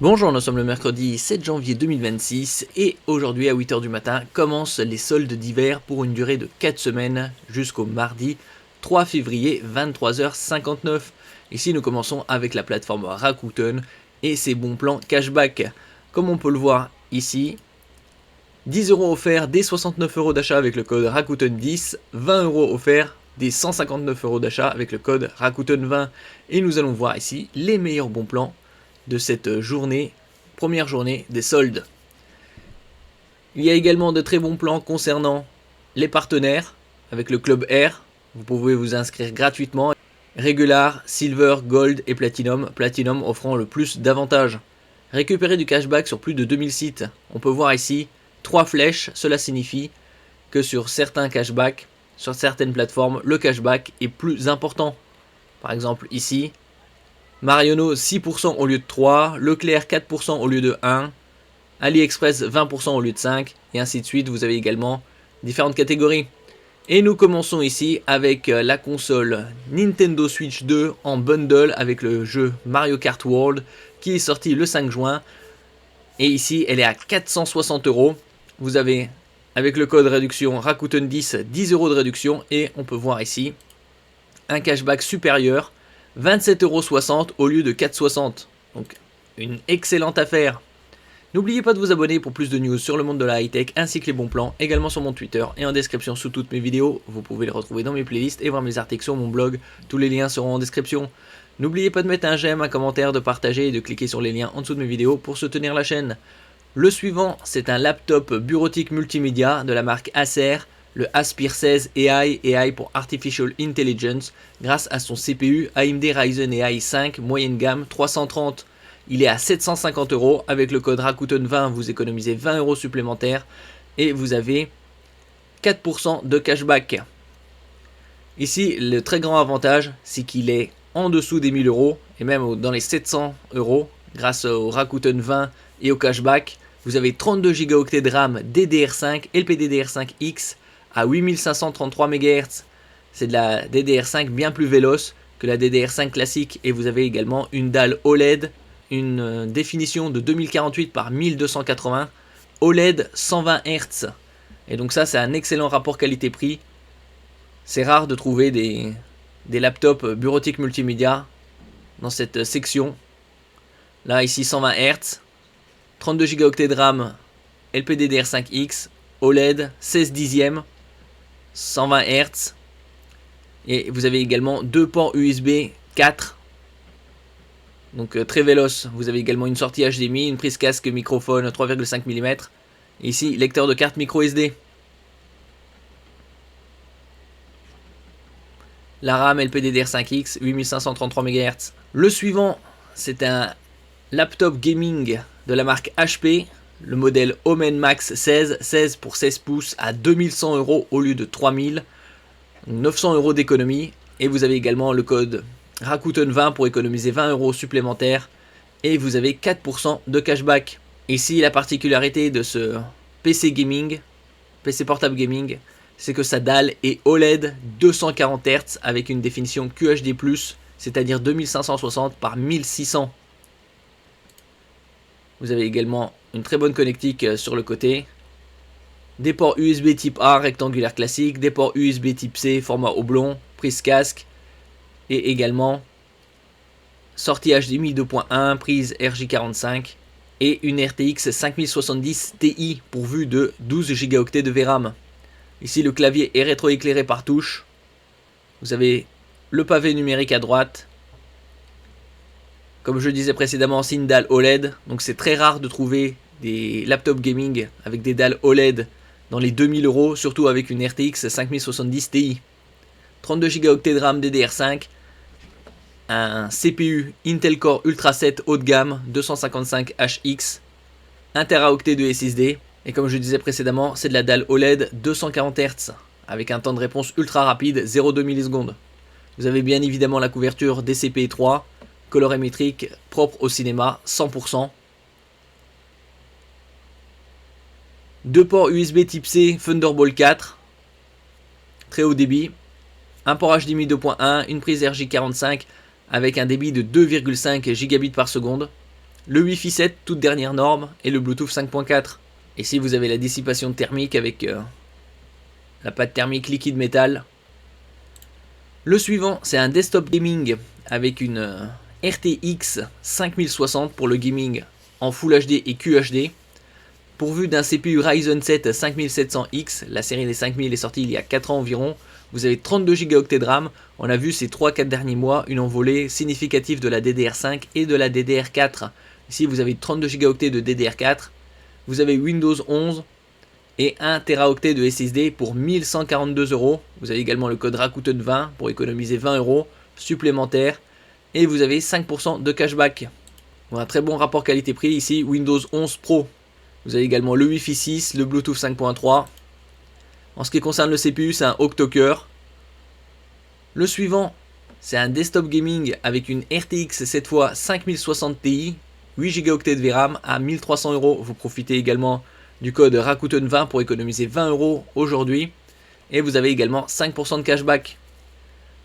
Bonjour, nous sommes le mercredi 7 janvier 2026 et aujourd'hui à 8 h du matin commencent les soldes d'hiver pour une durée de 4 semaines jusqu'au mardi 3 février 23h59. Ici nous commençons avec la plateforme Rakuten et ses bons plans cashback. Comme on peut le voir ici, 10 € offerts dès 69 € d'achat avec le code Rakuten 10, 20 € offerts dès 159 € d'achat avec le code Rakuten 20. Et nous allons voir ici les meilleurs bons plans de cette journée, première journée des soldes. Il y a également de très bons plans concernant les partenaires avec le Club Air. Vous pouvez vous inscrire gratuitement. Regular, Silver, Gold et Platinum. Platinum offrant le plus d'avantages. Récupérer du cashback sur plus de 2000 sites. On peut voir ici 3 flèches. Cela signifie que sur certains cashbacks, sur certaines plateformes, le cashback est plus important. Par exemple ici, Marionneau 6% au lieu de 3, Leclerc 4% au lieu de 1, AliExpress 20% au lieu de 5, et ainsi de suite. Vous avez également différentes catégories. Et nous commençons ici avec la console Nintendo Switch 2 en bundle avec le jeu Mario Kart World qui est sorti le 5 juin. Et ici, elle est à 460 €. Vous avez, avec le code réduction Rakuten 10, 10 € de réduction. Et on peut voir ici un cashback supérieur, 27,60 € au lieu de 4,60 €. Donc une excellente affaire. N'oubliez pas de vous abonner pour plus de news sur le monde de la high-tech ainsi que les bons plans, également sur mon Twitter et en description sous toutes mes vidéos. Vous pouvez les retrouver dans mes playlists et voir mes articles sur mon blog. Tous les liens seront en description. N'oubliez pas de mettre un j'aime, un commentaire, de partager et de cliquer sur les liens en dessous de mes vidéos pour soutenir la chaîne. Le suivant, c'est un laptop bureautique multimédia de la marque Acer, le Aspire 16 AI pour Artificial Intelligence, grâce à son CPU AMD Ryzen AI 5 moyenne gamme 330. Il est à 750 €. Avec le code Rakuten 20, vous économisez 20 € supplémentaires et vous avez 4% de cashback. Ici, le très grand avantage, c'est qu'il est en dessous des 1000 € et même dans les 700 € grâce au Rakuten 20 et au cashback. Vous avez 32 Go de RAM DDR5 LPDDR5X à 8533 MHz. C'est de la DDR5 bien plus véloce que la DDR5 classique et vous avez également une dalle OLED, une définition de 2048 par 1280, OLED 120 Hz. Et donc ça, c'est un excellent rapport qualité-prix. C'est rare de trouver des laptops bureautiques multimédia dans cette section. Là, ici, 120 Hz, 32 Go de RAM, LPDDR5X, OLED, 16 dixièmes, 120 Hz. Et vous avez également deux ports USB 4. Donc très véloce. Vous avez également une sortie HDMI, une prise casque microphone 3,5 mm. Et ici, lecteur de carte micro SD. La RAM LPDDR5X, 8533 MHz. Le suivant, c'est un laptop gaming de la marque HP. Le modèle Omen Max 16 pour 16 pouces à 2100 € au lieu de 3000. 900 € d'économie. Et vous avez également le code Rakuten 20 pour économiser 20 € supplémentaires. Et vous avez 4% de cashback. Ici, la particularité de ce PC gaming, PC portable gaming, c'est que sa dalle est OLED 240 Hz avec une définition QHD+, c'est-à-dire 2560 par 1600. Vous avez également une très bonne connectique sur le côté. Des ports USB type A rectangulaire classique, des ports USB type C format oblong, prise casque et également sortie HDMI 2.1, prise RJ45 et une RTX 5070 Ti pourvue de 12 Go de VRAM. Ici le clavier est rétroéclairé par touche. Vous avez le pavé numérique à droite. Comme je disais précédemment, c'est une dalle OLED, donc c'est très rare de trouver des laptops gaming avec des dalles OLED dans les 2000 €, surtout avec une RTX 5070 Ti. 32 Go de RAM DDR5, un CPU Intel Core Ultra 7 haut de gamme 255HX, 1 Teraoctet de SSD, et comme je disais précédemment, c'est de la dalle OLED 240 Hz, avec un temps de réponse ultra rapide, 0,2 millisecondes. Vous avez bien évidemment la couverture DCP-3, colorimétrique, propre au cinéma, 100%. Deux ports USB type C, Thunderbolt 4, très haut débit, un port HDMI 2.1, une prise RJ45 avec un débit de 2,5 gigabits par seconde, le Wi-Fi 7 toute dernière norme et le Bluetooth 5.4. Ici vous avez la dissipation thermique avec la pâte thermique liquide métal. Le suivant c'est un desktop gaming avec une RTX 5060 pour le gaming en Full HD et QHD. Pourvu d'un CPU Ryzen 7 5700X, la série des 5000 est sortie il y a 4 ans environ. Vous avez 32 Go de RAM. On a vu ces 3-4 derniers mois une envolée significative de la DDR5 et de la DDR4. Ici vous avez 32 Go de DDR4. Vous avez Windows 11 et 1 Teraoctet de SSD pour 1142 €. Vous avez également le code Rakuten 20 pour économiser 20 € supplémentaires. Et vous avez 5% de cashback. Un très bon rapport qualité-prix ici, Windows 11 Pro. Vous avez également le Wi-Fi 6, le Bluetooth 5.3. En ce qui concerne le CPU, c'est un octo-cœur. Le suivant, c'est un desktop gaming avec une RTX cette fois 5060 Ti, 8 Go de VRAM à 1300 €. Vous profitez également du code Rakuten 20 pour économiser 20 € aujourd'hui. Et vous avez également 5% de cashback.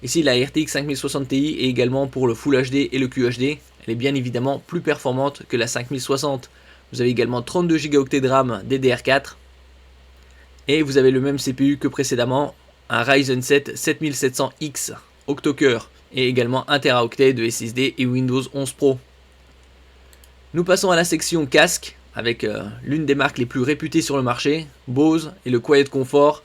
Ici, la RTX 5060 Ti est également pour le Full HD et le QHD. Elle est bien évidemment plus performante que la 5060. Vous avez également 32 Go de RAM DDR4. Et vous avez le même CPU que précédemment, un Ryzen 7 7700X octo-cœur et également 1 Teraoctet de SSD et Windows 11 Pro. Nous passons à la section casque avec l'une des marques les plus réputées sur le marché, Bose et le Quiet Comfort.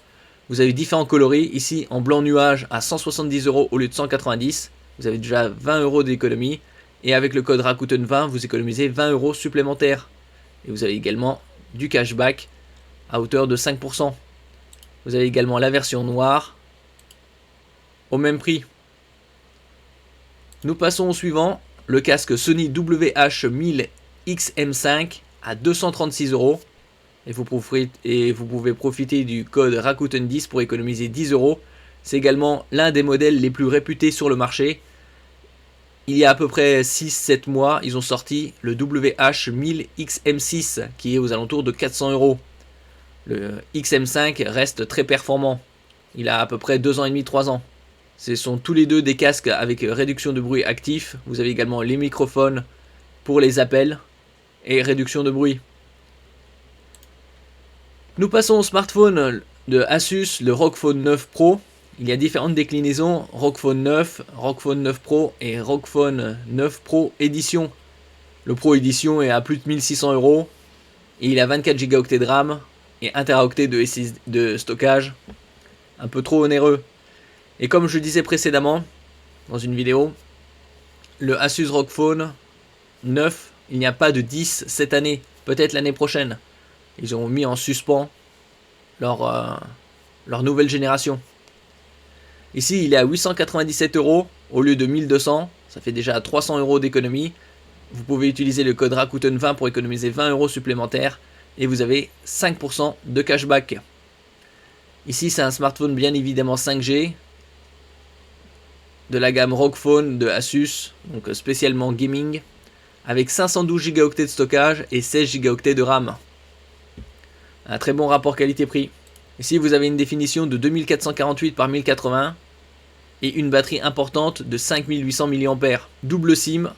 Vous avez différents coloris, ici en blanc nuage à 170 € au lieu de 190. Vous avez déjà 20 € d'économie et avec le code Rakuten 20 vous économisez 20 € supplémentaires. Et vous avez également du cashback à hauteur de 5%. Vous avez également la version noire au même prix. Nous passons au suivant, le casque Sony WH-1000 XM5 à 236 € et vous pouvez profiter du code Rakuten 10 pour économiser 10 €. C'est également l'un des modèles les plus réputés sur le marché. Il y a à peu près 6-7 mois, ils ont sorti le WH-1000 XM6 qui est aux alentours de 400 €. Le XM5 reste très performant. Il a à peu près 2 ans et demi, 3 ans. Ce sont tous les deux des casques avec réduction de bruit actif. Vous avez également les microphones pour les appels et réduction de bruit. Nous passons au smartphone de Asus, le ROG Phone 9 Pro. Il y a différentes déclinaisons, ROG Phone 9, ROG Phone 9 Pro et ROG Phone 9 Pro Edition. Le Pro Edition est à plus de 1600 € et il a 24 Go de RAM et 1 Teraoctet de stockage. Un peu trop onéreux. Et comme je disais précédemment dans une vidéo, le Asus ROG Phone 9, il n'y a pas de 10 cette année, peut-être l'année prochaine. Ils ont mis en suspens leur nouvelle génération. Ici, il est à 897 € au lieu de 1200. Ça fait déjà 300 € d'économie. Vous pouvez utiliser le code Rakuten 20 pour économiser 20 € supplémentaires. Et vous avez 5% de cashback. Ici, c'est un smartphone bien évidemment 5G. De la gamme ROG Phone de Asus. Donc spécialement gaming. Avec 512 Go de stockage et 16 Go de RAM. Un très bon rapport qualité-prix. Ici, vous avez une définition de 2448 par 1080 et une batterie importante de 5800 mAh. Double SIM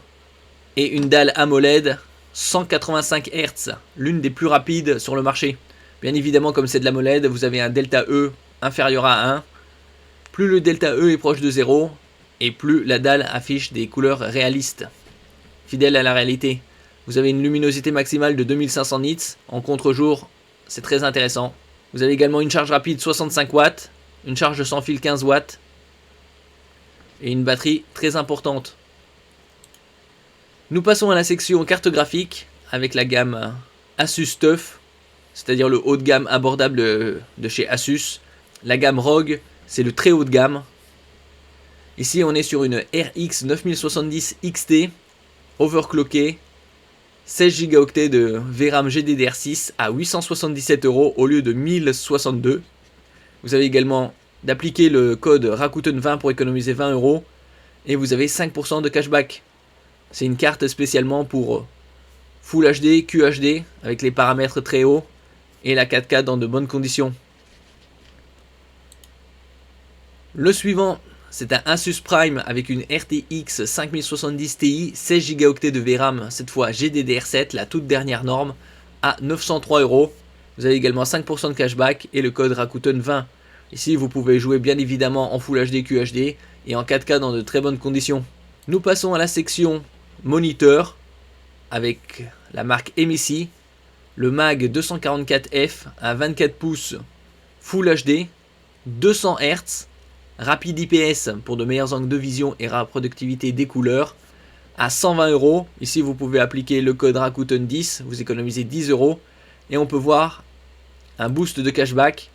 et une dalle AMOLED 185 Hz, l'une des plus rapides sur le marché. Bien évidemment, comme c'est de l'AMOLED, vous avez un delta E inférieur à 1. Plus le delta E est proche de 0 et plus la dalle affiche des couleurs réalistes, fidèles à la réalité. Vous avez une luminosité maximale de 2500 nits en contre-jour, c'est très intéressant. Vous avez également une charge rapide 65 watts, une charge sans fil 15 watts et une batterie très importante. Nous passons à la section carte graphique avec la gamme Asus TUF, c'est-à-dire le haut de gamme abordable de chez Asus. La gamme ROG, c'est le très haut de gamme. Ici, on est sur une RX 9070 XT overclockée, 16 Go de VRAM GDDR6 à 877 € au lieu de 1062. Vous avez également d'appliquer le code Rakuten 20 pour économiser 20 € et vous avez 5% de cashback. C'est une carte spécialement pour Full HD, QHD avec les paramètres très hauts et la 4K dans de bonnes conditions. Le suivant, c'est un Asus Prime avec une RTX 5070 Ti, 16 Go de VRAM, cette fois GDDR7, la toute dernière norme, à 903 €. Vous avez également 5% de cashback et le code Rakuten 20. Ici, vous pouvez jouer bien évidemment en Full HD QHD et en 4K dans de très bonnes conditions. Nous passons à la section moniteur avec la marque MSI, le MAG 244F à 24 pouces Full HD, 200 Hz, rapide IPS pour de meilleurs angles de vision et reproductivité des couleurs à 120 €. Ici, vous pouvez appliquer le code Rakuten 10, vous économisez 10 € et on peut voir un boost de cashback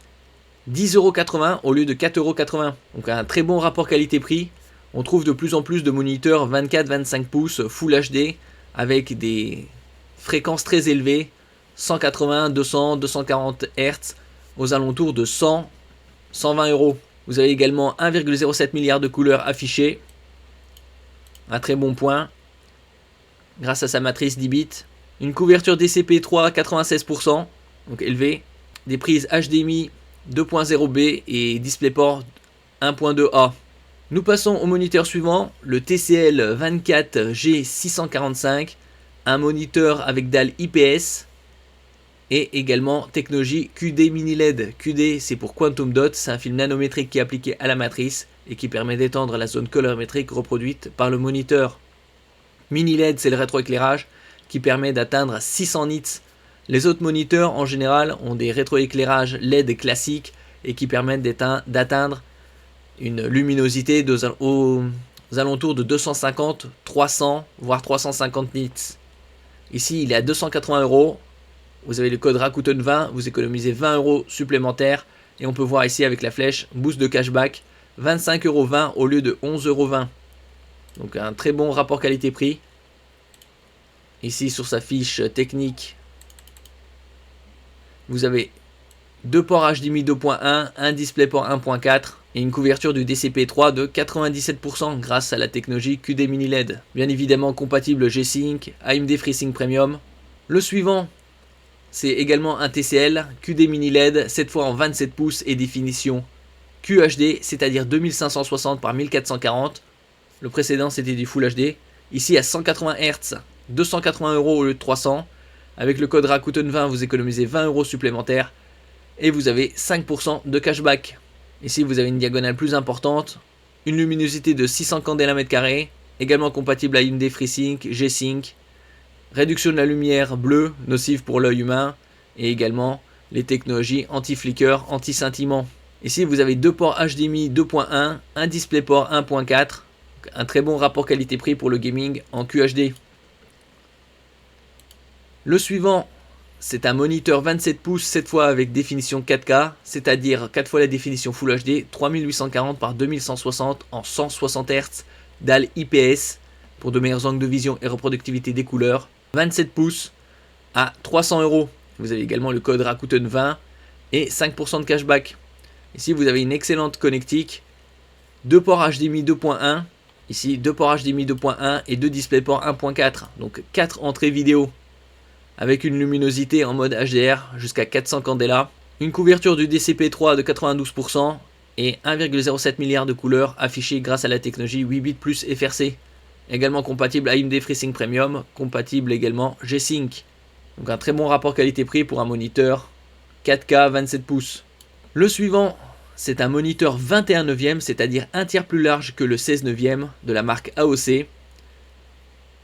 10,80 € au lieu de 4,80 €. Donc un très bon rapport qualité-prix. On trouve de plus en plus de moniteurs 24-25 pouces Full HD avec des fréquences très élevées, 180, 200, 240 Hz aux alentours de 100, 120 €. Vous avez également 1,07 milliard de couleurs affichées. Un très bon point grâce à sa matrice 10 bits. Une couverture DCP3 96%, donc élevée. Des prises HDMI 2.0B et DisplayPort 1.2A. Nous passons au moniteur suivant, le TCL 24G645, un moniteur avec dalle IPS et également technologie QD Mini LED. QD, c'est pour Quantum Dot, c'est un film nanométrique qui est appliqué à la matrice et qui permet d'étendre la zone colorimétrique reproduite par le moniteur. Mini LED, c'est le rétroéclairage qui permet d'atteindre 600 nits. Les autres moniteurs en général ont des rétroéclairages LED classiques et qui permettent d'atteindre une luminosité aux alentours de 250, 300 voire 350 nits. Ici il est à 280 €. Vous avez le code Rakuten 20, vous économisez 20 € supplémentaires et on peut voir ici avec la flèche boost de cashback 25,20 € au lieu de 11,20 €. Donc un très bon rapport qualité-prix. Ici sur sa fiche technique, vous avez deux ports HDMI 2.1, un DisplayPort 1.4 et une couverture du DCP3 de 97% grâce à la technologie QD Mini LED. Bien évidemment compatible G-Sync, AMD FreeSync Premium. Le suivant, c'est également un TCL QD Mini LED, cette fois en 27 pouces et définition QHD, c'est-à-dire 2560 par 1440. Le précédent c'était du Full HD. Ici à 180 Hz, 280 € au lieu de 300. Avec le code Rakuten 20, vous économisez 20 € supplémentaires et vous avez 5% de cashback. Ici, vous avez une diagonale plus importante, une luminosité de 600 candela mètre carré, également compatible AMD FreeSync, G-Sync, réduction de la lumière bleue, nocive pour l'œil humain, et également les technologies anti-flicker, anti-scintillement. Ici, vous avez deux ports HDMI 2.1, un DisplayPort 1.4, un très bon rapport qualité-prix pour le gaming en QHD. Le suivant, c'est un moniteur 27 pouces, cette fois avec définition 4K, c'est-à-dire 4 fois la définition Full HD, 3840 par 2160 en 160 Hz, dalle IPS pour de meilleurs angles de vision et reproductivité des couleurs, 27 pouces à 300 €. Vous avez également le code Rakuten 20 et 5% de cashback. Ici, vous avez une excellente connectique, deux ports HDMI 2.1, ici deux ports HDMI 2.1 et deux DisplayPort 1.4, donc 4 entrées vidéo, avec une luminosité en mode HDR jusqu'à 400 candela, une couverture du DCP3 de 92% et 1,07 milliard de couleurs affichées grâce à la technologie 8 bits plus FRC. Également compatible AMD FreeSync Premium, compatible également G-Sync. Donc un très bon rapport qualité-prix pour un moniteur 4K 27 pouces. Le suivant, c'est un moniteur 21 neuvième, c'est-à-dire un tiers plus large que le 16 neuvième de la marque AOC.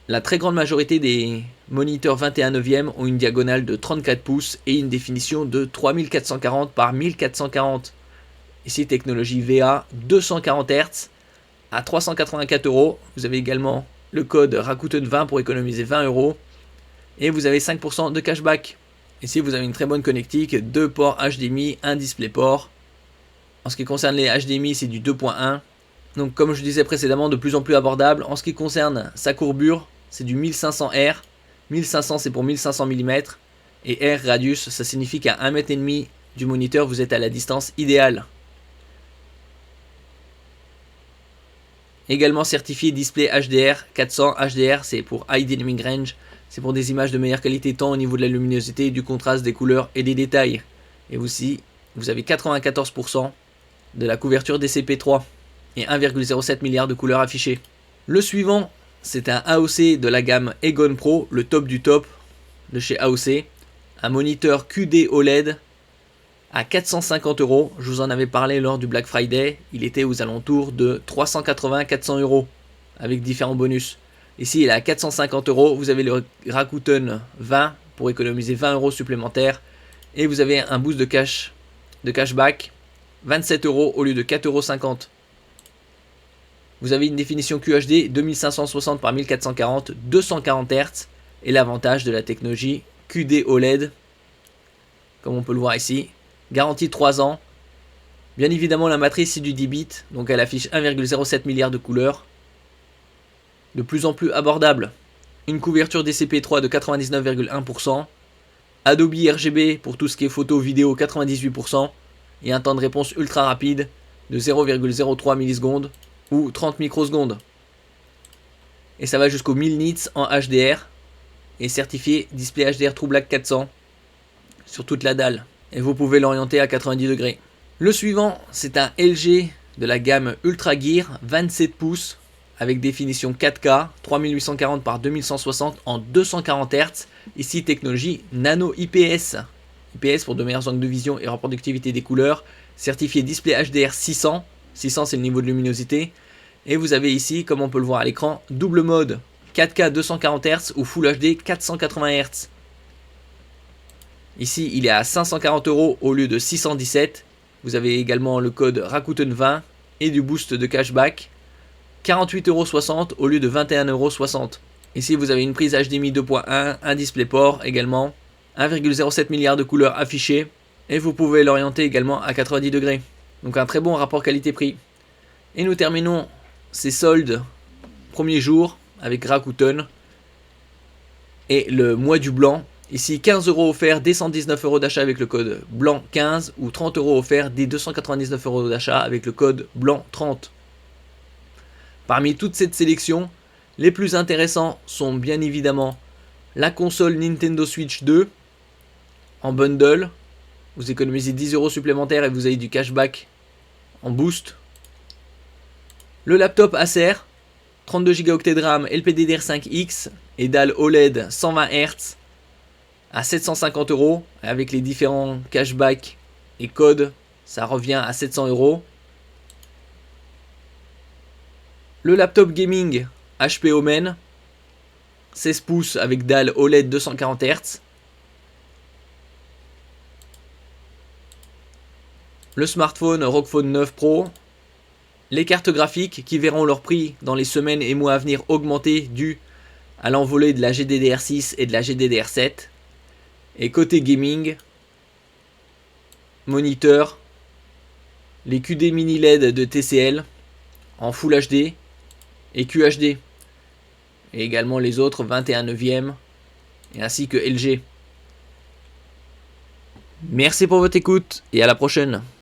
La très grande majorité des moniteurs 21 neuvième ont une diagonale de 34 pouces et une définition de 3440 par 1440. Ici, technologie VA 240 Hz à 384 €. Vous avez également le code Rakuten 20 pour économiser 20 € et vous avez 5% de cashback. Ici, vous avez une très bonne connectique, deux ports HDMI, un DisplayPort. En ce qui concerne les HDMI, c'est du 2.1. Donc comme je disais précédemment, de plus en plus abordable. En ce qui concerne sa courbure, c'est du 1500R. 1500 c'est pour 1500 mm. Et R radius, ça signifie qu'à 1,5 m du moniteur, vous êtes à la distance idéale. Également certifié display HDR 400. HDR c'est pour High Dynamic Range. C'est pour des images de meilleure qualité tant au niveau de la luminosité, du contraste, des couleurs et des détails. Et aussi, vous avez 94% de la couverture DCP3. et 1,07 milliard de couleurs affichées. Le suivant, c'est un AOC de la gamme Aegon Pro, le top du top de chez AOC. Un moniteur QD OLED à 450 €. Je vous en avais parlé lors du Black Friday. Il était aux alentours de 380-400 € avec différents bonus. Ici, il est à 450 €. Vous avez le Rakuten 20 pour économiser 20 € supplémentaires. Et vous avez un boost de cashback, 27 € au lieu de 4,50 €. Vous avez une définition QHD 2560 par 1440, 240 Hz. Et l'avantage de la technologie QD OLED, comme on peut le voir ici. Garantie 3 ans. Bien évidemment, la matrice c'est du 10 bits, donc elle affiche 1,07 milliard de couleurs. De plus en plus abordable. Une couverture DCP3 de 99,1%. Adobe RGB pour tout ce qui est photo, vidéo 98%. Et un temps de réponse ultra rapide de 0,03 millisecondes ou 30 microsecondes. Et ça va jusqu'au 1000 nits en HDR. Et certifié display HDR True Black 400 sur toute la dalle. Et vous pouvez l'orienter à 90 degrés. Le suivant, c'est un LG de la gamme Ultra Gear 27 pouces avec définition 4K 3840 par 2160 en 240 Hz. Ici technologie nano IPS. IPS pour de meilleurs angles de vision et reproductivité des couleurs. Certifié display HDR 600. 600 c'est le niveau de luminosité. Et vous avez ici, comme on peut le voir à l'écran, double mode 4K 240 Hz ou Full HD 480 Hz. Ici, il est à 540 € au lieu de 617. Vous avez également le code Rakuten 20 et du boost de cashback. 48,60 € au lieu de 21,60 €. Ici, vous avez une prise HDMI 2.1, un DisplayPort également. 1,07 milliard de couleurs affichées. Et vous pouvez l'orienter également à 90 degrés. Donc un très bon rapport qualité-prix. Et nous terminons ces soldes premier jour avec Rakuten. Et le mois du blanc. Ici 15 € offerts dès 119 € d'achat avec le code blanc 15 ou 30 € offerts dès 299 € d'achat avec le code blanc 30. Parmi toute cette sélection, les plus intéressants sont bien évidemment la console Nintendo Switch 2 en bundle. Vous économisez 10 € supplémentaires et vous avez du cashback en boost. Le laptop Acer, 32 Go de RAM, LPDDR5X et dalle OLED 120 Hz à 750 € avec les différents cashbacks et codes, ça revient à 700 €. Le laptop gaming HP Omen, 16 pouces avec dalle OLED 240 Hz. Le smartphone ROG Phone 9 Pro. Les cartes graphiques qui verront leur prix dans les semaines et mois à venir augmenter dû à l'envolée de la GDDR6 et de la GDDR7. Et côté gaming, moniteur, les QD mini LED de TCL en Full HD et QHD. Et également les autres 21/9 et ainsi que LG. Merci pour votre écoute et à la prochaine.